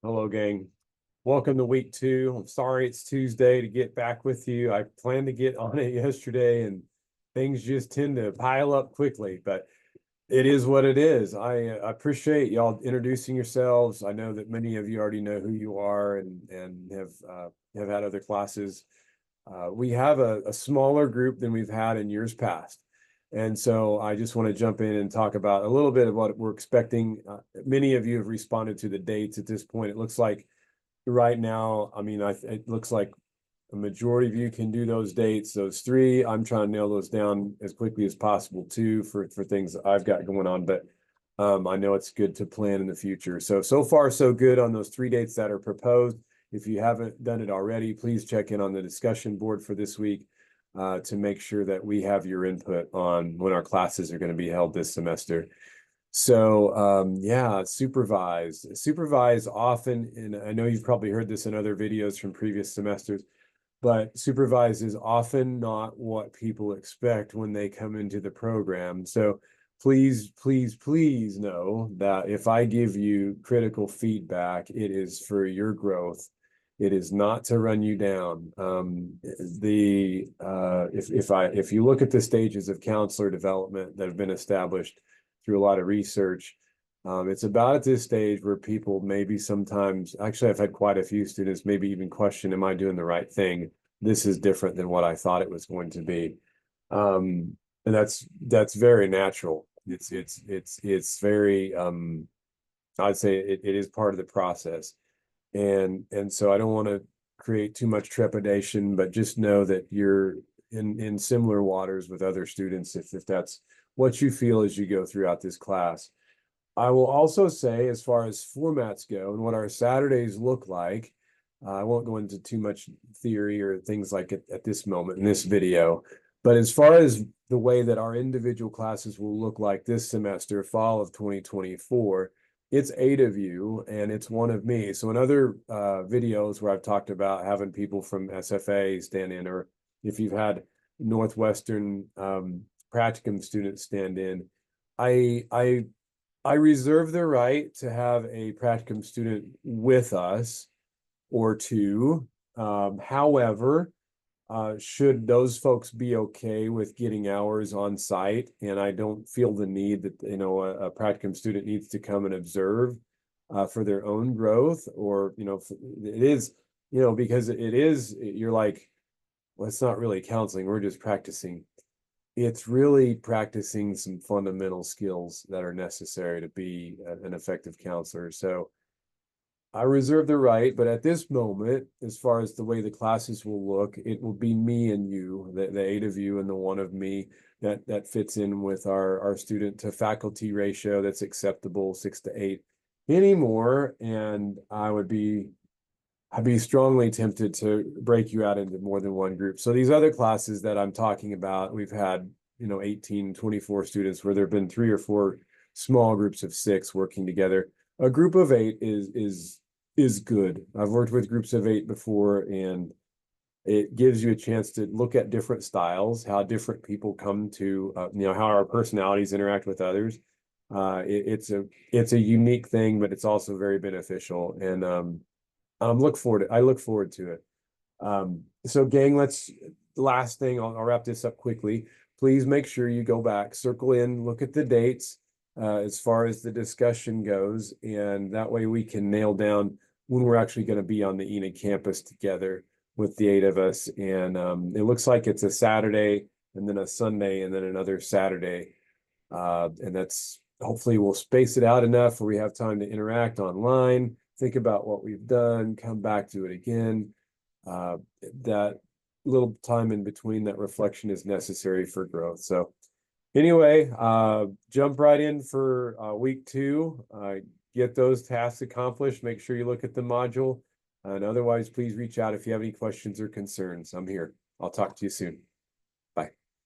Hello, gang. Welcome to week 2. I'm sorry it's Tuesday to get back with you. I planned to get on it yesterday and things just tend to pile up quickly, but it is what it is. I appreciate y'all introducing yourselves. I know that many of you already know who you are and have had other classes. We have a smaller group than we've had in years past. And so I just want to jump in and talk about a little bit of what we're expecting. Many of you have responded to the dates at this point. It looks like right now, it looks like a majority of you can do those dates, those 3. I'm trying to nail those down as quickly as possible too for things that I've got going on, but I know it's good to plan in the future. So far, so good on those 3 dates that are proposed. If you haven't done it already, please check in on the discussion board for this week to make sure that we have your input on when our classes are going to be held this semester. So yeah, supervise often, and I know you've probably heard this in other videos from previous semesters, but supervise is often not what people expect when they come into the program. So please know that if I give you critical feedback, it is for your growth. It is not to run you down. If you look at the stages of counselor development that have been established through a lot of research, it's about at this stage where people maybe sometimes, actually, I've had quite a few students maybe even question, am I doing the right thing? This is different than what I thought it was going to be. And that's very natural. It's very, I'd say it is part of the process. And so I don't want to create too much trepidation, but just know that you're in similar waters with other students if that's what you feel as you go throughout this class. I will also say, as far as formats go and what our Saturdays look like, I won't go into too much theory or things like it at this moment in this video. But as far as the way that our individual classes will look like this semester, fall of 2024, it's 8 of you and it's 1 of me. So in other videos where I've talked about having people from SFA stand in, or if you've had Northwestern practicum students stand in, I reserve the right to have a practicum student with us or 2. However, should those folks be okay with getting hours on site, and I don't feel the need that a practicum student needs to come and observe for their own growth, or it is because it is, you're like, well, it's not really counseling, we're just practicing. It's really practicing some fundamental skills that are necessary to be an effective counselor. So I reserve the right, but at this moment, as far as the way the classes will look, it will be me and you, the 8 of you and the 1 of me, that fits in with our student to faculty ratio that's acceptable, 6 to 8 anymore. And I'd be strongly tempted to break you out into more than 1 group. So these other classes that I'm talking about, we've had 18, 24 students where there have been 3 or 4 small groups of 6 working together. A group of 8 is good. I've worked with groups of 8 before, and it gives you a chance to look at different styles, how different people come to how our personalities interact with others. It's a unique thing, but it's also very beneficial. And I look forward to it. So gang, last thing, I'll wrap this up quickly. Please make sure you go back, circle in, look at the dates as far as the discussion goes, and that way we can nail down when we're actually going to be on the Enid campus together with the 8 of us. And it looks like it's a Saturday and then a Sunday and then another Saturday. And that's, hopefully we'll space it out enough where we have time to interact online, think about what we've done, come back to it again. That little time in between, that reflection is necessary for growth. So anyway, jump right in for week 2. Get those tasks accomplished. Make sure you look at the module. And otherwise, please reach out if you have any questions or concerns. I'm here. I'll talk to you soon.